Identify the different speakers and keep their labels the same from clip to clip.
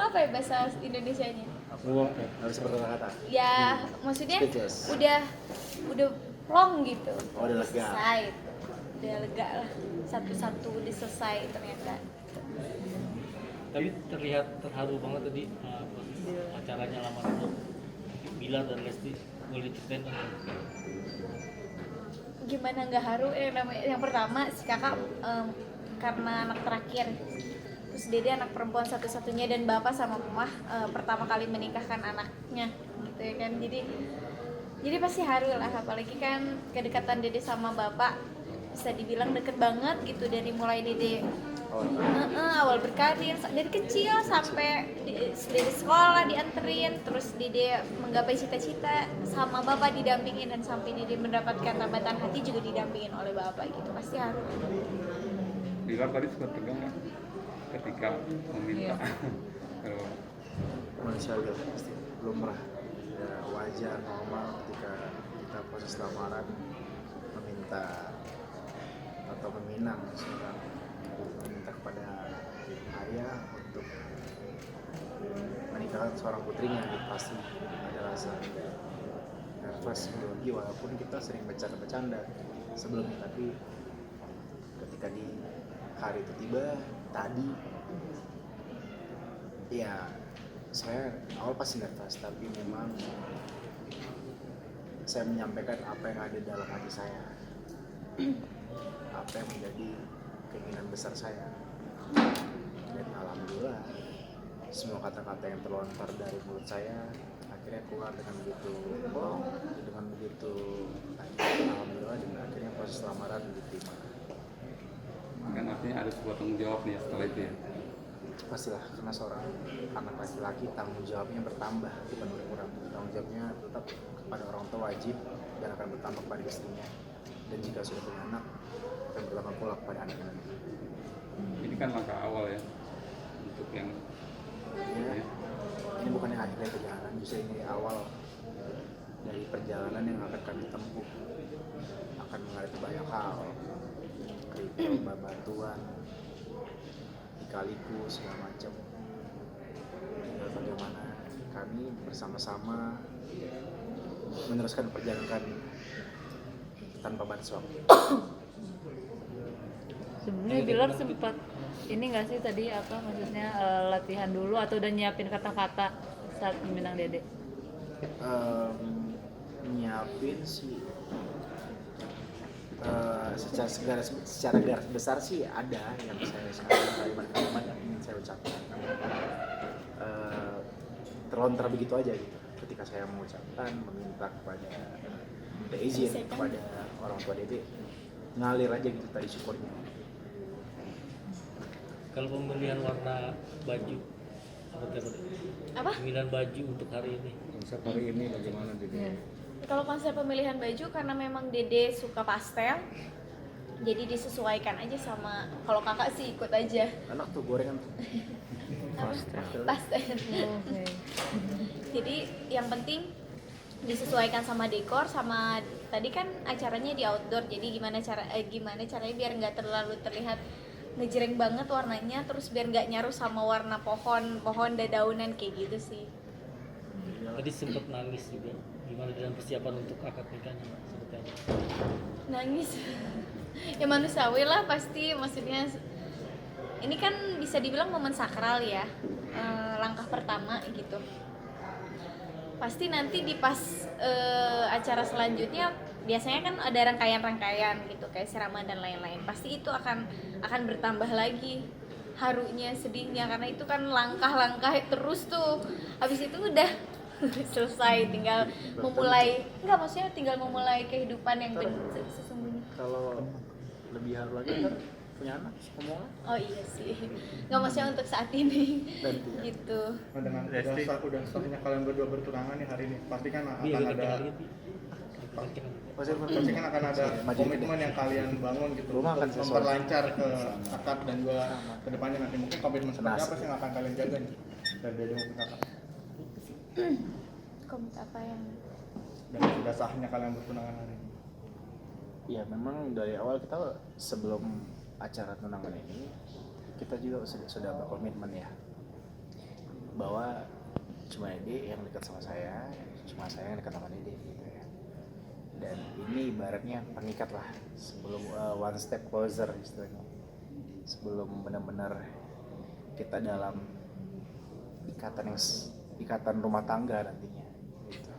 Speaker 1: apa ya bahasa Indonesianya?
Speaker 2: Harus berkata-kata.
Speaker 1: Ya maksudnya
Speaker 2: Speechless.
Speaker 1: udah plong gitu.
Speaker 2: Oh, udah lega.
Speaker 1: Selesai itu. Udah lega lah. Satu-satu udah selesai ternyata.
Speaker 3: Tapi terlihat terharu banget tadi acaranya lamarannya Bilar dan Lesti. Boleh ceritain dong?
Speaker 1: Gimana nggak haru? Yang pertama si kakak karena anak terakhir, terus Dede anak perempuan satu-satunya dan bapak sama mama pertama kali menikahkan anaknya gitu ya kan. Jadi pasti haru lah, apalagi kan kedekatan Dede sama bapak bisa dibilang deket banget gitu dari mulai Dede awal berkarir dari kecil sampai dari sekolah dianterin, terus Dede menggapai cita-cita sama bapak didampingin, dan sampai Dede mendapatkan tambatan hati juga didampingin oleh bapak gitu, pasti harus.
Speaker 4: Bilar tadi sempat tegang nggak ketika meminta kalau
Speaker 2: Manusia pasti belum pernah ya, wajar normal ketika kita proses lamaran meminta atau meminang seorang, meminta kepada ayah untuk menikahkan seorang putrinya, gitu pasti ada rasa nervous grogi walaupun kita sering bercanda-bercanda sebelumnya, tapi ketika di hari itu tiba tadi ya saya awal pasti nervous, tapi memang saya menyampaikan apa yang ada dalam hati saya, apa yang menjadi keinginan besar saya, dan alhamdulillah semua kata-kata yang terlontar dari mulut saya akhirnya keluar dengan begitu alhamdulillah, dan akhirnya proses lamaran diterima.
Speaker 4: kan artinya ada sebuah tanggung jawab nih setelah itu ya.
Speaker 2: Pastilah, karena seorang anak laki-laki tanggung jawabnya bertambah bukan berkurang. Tanggung jawabnya tetap kepada orang tua wajib dan akan bertambah kepada istrinya, dan jika sudah punya anak akan bertambah pula kepada anak-anak.
Speaker 4: Ini kan langkah awal ya untuk yang
Speaker 2: Ya, ini bukannya akhir dari perjalanan, justru ini awal dari perjalanan yang akan kami tempuh, akan menghadapi banyak hal, kritik, bebatuan, lika-liku segala macam. Tinggal bagaimana kami bersama-sama meneruskan perjalanan kami tanpa batas waktu.
Speaker 5: Sebenarnya Bilar sempat ini nggak sih tadi apa maksudnya latihan dulu atau udah nyiapin kata-kata saat meminang Dede?
Speaker 2: Nyiapin sih secara garis besar sih ada yang saya kalimat-kalimat yang ingin saya ucapkan, terlontar begitu aja gitu ketika saya mengucapkan, meminta kepada minta izin kepada orang tua Dede, ngalir aja gitu tadi syukurnya.
Speaker 3: Kalau pemilihan warna baju seperti
Speaker 1: Apa?
Speaker 3: pemilihan baju untuk hari ini.
Speaker 4: konsep hari ini bagaimana Dede?
Speaker 1: Kalau konsep pemilihan baju, karena memang Dede suka pastel, jadi disesuaikan aja sama, kalau kakak sih ikut aja
Speaker 2: Enak tuh gorengan tuh.
Speaker 1: pastel.
Speaker 5: Oke.
Speaker 1: Jadi yang penting disesuaikan sama dekor, sama tadi kan acaranya di outdoor, jadi gimana caranya biar nggak terlalu terlihat ngejreng banget warnanya, terus biar nggak nyaru sama warna pohon dedaunan kayak gitu sih.
Speaker 3: Tadi sempat nangis juga. Gimana dalam persiapan untuk akad nikahnya sebetulnya?
Speaker 1: Nangis ya manusiawi lah pasti, maksudnya ini kan bisa dibilang momen sakral ya, langkah pertama gitu. Pasti nanti di pas acara selanjutnya biasanya kan ada rangkaian gitu kayak siraman dan lain-lain, pasti itu akan bertambah lagi harunya, sedihnya, karena itu kan langkah-langkah terus tuh, habis itu udah selesai, tinggal memulai kehidupan yang sesungguhnya.
Speaker 2: Kalau lebih haru lagi ntar punya anak ngomongnya.
Speaker 1: Oh iya sih, nggak maksudnya untuk saat ini
Speaker 2: Nanti ya.
Speaker 1: gitu.
Speaker 6: Nah, dengan udah sahnya kalian berdua bertunangan nih hari ini, pasti kan akan
Speaker 3: Iya,
Speaker 6: ada pasti kan akan ada komitmen yang kalian bangun gitu
Speaker 2: Rumah
Speaker 6: untuk
Speaker 2: akan sesuatu.
Speaker 6: memperlancar ke akad dan juga ke depannya nanti. Mungkin komitmen seperti apa sih yang akan kalian jaga nih dari Dede maupun kakak?
Speaker 1: Komit apa yang
Speaker 6: Dan sudah sahnya kalian bertunangan hari ini.
Speaker 2: Ya memang dari awal kita sebelum acara tunangan ini kita juga sudah berkomitmen ya, bahwa cuma Dede yang dekat sama saya, cuma saya yang dekat sama Dede gitu ya. Dan ini ibaratnya pengikat lah sebelum one step closer istilahnya, sebelum benar-benar kita dalam ikatan rumah tangga nantinya gitu.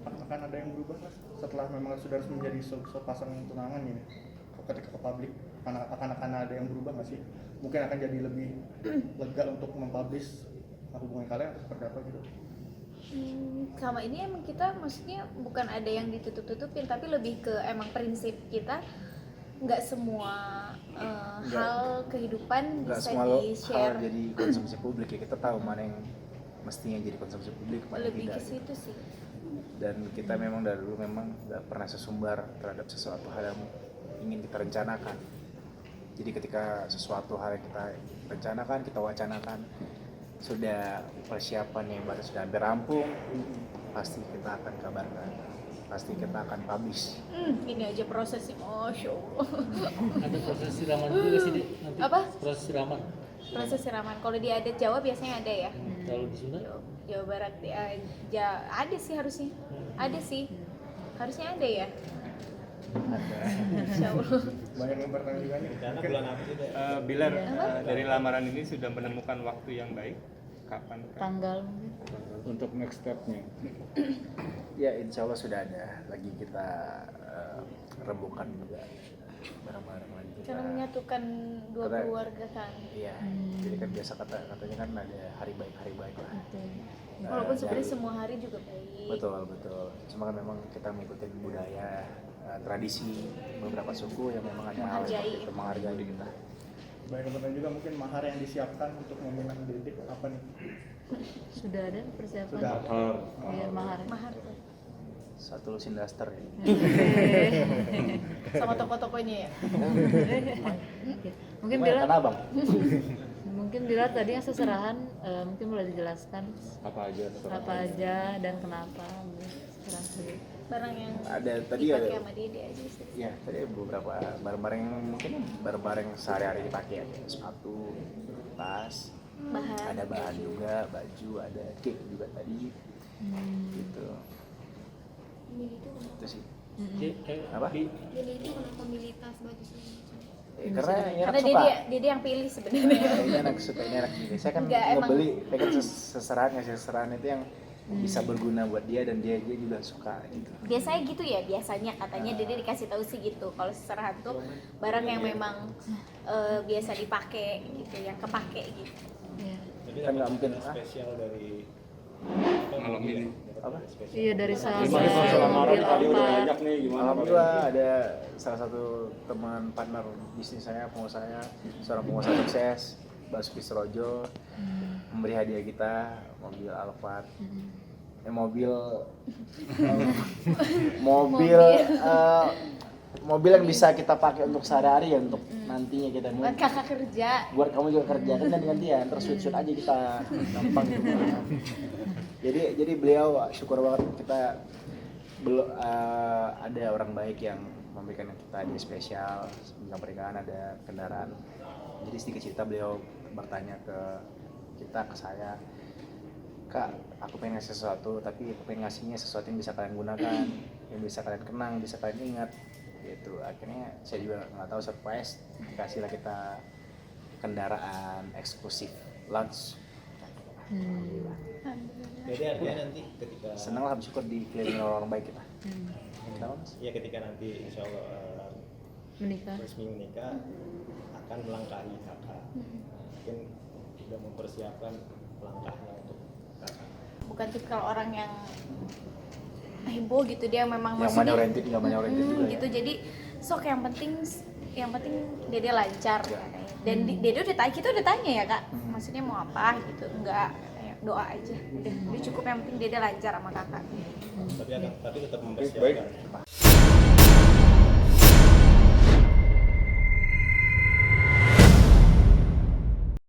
Speaker 6: Akan ada yang berubah mas setelah memang sudah harus menjadi sepasang tunangan ini, ketika ke publik akan ada yang berubah nggak sih? Mungkin akan jadi lebih lega untuk mempublish hubungan kalian atau seperti apa gitu?
Speaker 1: Sama ini emang kita maksudnya bukan ada yang ditutup-tutupin, tapi lebih ke emang prinsip kita nggak semua hal kehidupan
Speaker 2: Nggak
Speaker 1: bisa
Speaker 2: semua hal
Speaker 1: di-share.
Speaker 2: jadi konsumsi publik ya, kita tahu mana yang mestinya jadi konsumsi publik, mana yang
Speaker 1: Lebih
Speaker 2: tidak
Speaker 1: ke situ sih.
Speaker 2: dan kita memang dari dulu memang nggak pernah sesumbar terhadap sesuatu hal yang ingin kita rencanakan. Jadi ketika sesuatu hal yang kita rencanakan, kita wacanakan, sudah persiapan yang baru sudah hampir rampung, pasti kita akan kabarkan, pasti kita akan publish.
Speaker 1: Ini aja prosesnya, masya Allah.
Speaker 3: Ada proses siraman juga nggak sih Dek? Nanti
Speaker 1: Apa?
Speaker 3: proses siraman
Speaker 1: Proses siraman. Kalau di adat Jawa biasanya ada ya.
Speaker 3: kalau di Sunda
Speaker 1: Jawa Barat ada sih harusnya. Ada sih. Harusnya ada ya. Insya Allah.
Speaker 6: Banyak yang bertanya juga nih.
Speaker 7: bulan apa sih? Bilar,
Speaker 1: Apa?
Speaker 7: dari lamaran ini sudah menemukan waktu yang baik? Kapan?
Speaker 5: Tanggal mungkin.
Speaker 4: Untuk next step-nya.
Speaker 2: Ya insya Allah sudah ada, lagi kita rembukan juga barang-barang lagi kita.
Speaker 1: Karena menyatukan dua
Speaker 2: Karena-
Speaker 1: keluarga kan.
Speaker 2: Iya, jadi kan biasa katanya kan ada hari baik lah.
Speaker 5: Betul.
Speaker 1: Walaupun sebenarnya
Speaker 2: dari-
Speaker 1: semua hari juga baik.
Speaker 2: Betul. Cuma kan memang kita mengikuti budaya, tradisi beberapa suku yang memang ada hal
Speaker 1: Menghargai.
Speaker 2: seperti itu, menghargai kita.
Speaker 6: Banyak yang bertanya juga mungkin mahar yang disiapkan untuk meminang Dede apa nih?
Speaker 5: Sudah ada persiapan.
Speaker 6: Sudah.
Speaker 5: Iya, mahar.
Speaker 1: Mahar
Speaker 2: Satu lusin daster ya.
Speaker 1: sama toko-tokonya ya.
Speaker 5: Mungkin
Speaker 2: Lumayan
Speaker 5: Bila
Speaker 2: kan abang?
Speaker 5: mungkin Bila tadi yang seserahan mungkin boleh dijelaskan
Speaker 4: Apa aja?
Speaker 5: apa aja dan kenapa seserahan sendiri.
Speaker 1: Barang yang
Speaker 2: Ada tadi
Speaker 1: dipakai
Speaker 2: ada.
Speaker 1: sama Dede aja sih.
Speaker 2: Ya, tadi ada beberapa barang-barang yang mungkin barang-barang yang sehari-hari dipakai ya, kayak sepatu, tas,
Speaker 1: Bahan.
Speaker 2: ada bahan juga, baju, ada cake juga tadi, gitu. Itu sih. Apa?
Speaker 8: Jadi itu kenapa milih tas baju segala macam?
Speaker 2: Karena ini
Speaker 1: Karena
Speaker 2: anak suka.
Speaker 1: Dede yang pilih sebenarnya.
Speaker 2: Ini anak suka, ini anak juga. Saya kan
Speaker 1: Enggak, emang.
Speaker 2: ngebeli, saya kan seserahan itu yang bisa berguna buat dia dan dia juga suka gitu.
Speaker 1: Biasanya gitu ya, biasanya katanya Dede dikasih tahu sih gitu. Kalau seserahan tuh barang yang memang biasa dipakai gitu, yang kepake gitu.
Speaker 5: Iya.
Speaker 7: Jadi
Speaker 2: Kan nggak mungkin,
Speaker 7: spesial dari
Speaker 4: Malam ini.
Speaker 2: Apa?
Speaker 5: Iya dari sana.
Speaker 4: Gimana proses lamaran tadi udah banyak nih gimana?
Speaker 2: Alhamdulillah ada salah satu teman partner bisnis saya, pengusahanya, seorang pengusaha sukses, Basuki Surojo, memberi hadiah kita mobil Alphard, mobil yang bisa kita pakai untuk sehari-hari ya, untuk nantinya kita mau
Speaker 1: Buat kakak kerja.
Speaker 2: buat kamu juga kerja kan gantian, terus shoot aja kita gampang gitu. Jadi beliau syukur banget kita belum ada orang baik yang memberikan kita hadiah spesial tentang pernikahan, ada kendaraan. Jadi sedikit cerita, beliau bertanya ke kita, ke saya, Kak, aku pengen ngasih sesuatu, tapi aku pengen ngasihnya sesuatu yang bisa kalian gunakan, yang bisa kalian kenang, bisa kalian ingat gitu. Akhirnya saya juga nggak tahu, surprise, dikasihlah kita kendaraan eksklusif lounge. Alhamdulillah.
Speaker 7: Jadi artinya nanti ketika
Speaker 2: Senang lah, bersyukur dikelilingi orang baik kita. Kenapa Mas?
Speaker 7: ya ketika nanti insya Allah
Speaker 5: Menikah.
Speaker 7: resmi menikah akan melangkahi kakak. Mungkin sudah mempersiapkan langkahnya untuk kakak.
Speaker 1: Bukan tipikal orang yang heboh gitu, dia memang
Speaker 2: Yang
Speaker 1: maksudnya
Speaker 2: money oriented juga
Speaker 1: gitu.
Speaker 2: ya.
Speaker 1: Jadi sok yang penting Dede lancar
Speaker 2: Ya.
Speaker 1: katanya. Dan Dede kita udah tanya ya Kak, maksudnya mau apa gitu. Enggak, kayak doa aja. Udah cukup, yang penting Dede lancar sama kakak.
Speaker 7: Tapi tetap
Speaker 4: Baik.
Speaker 7: mempersiapkan.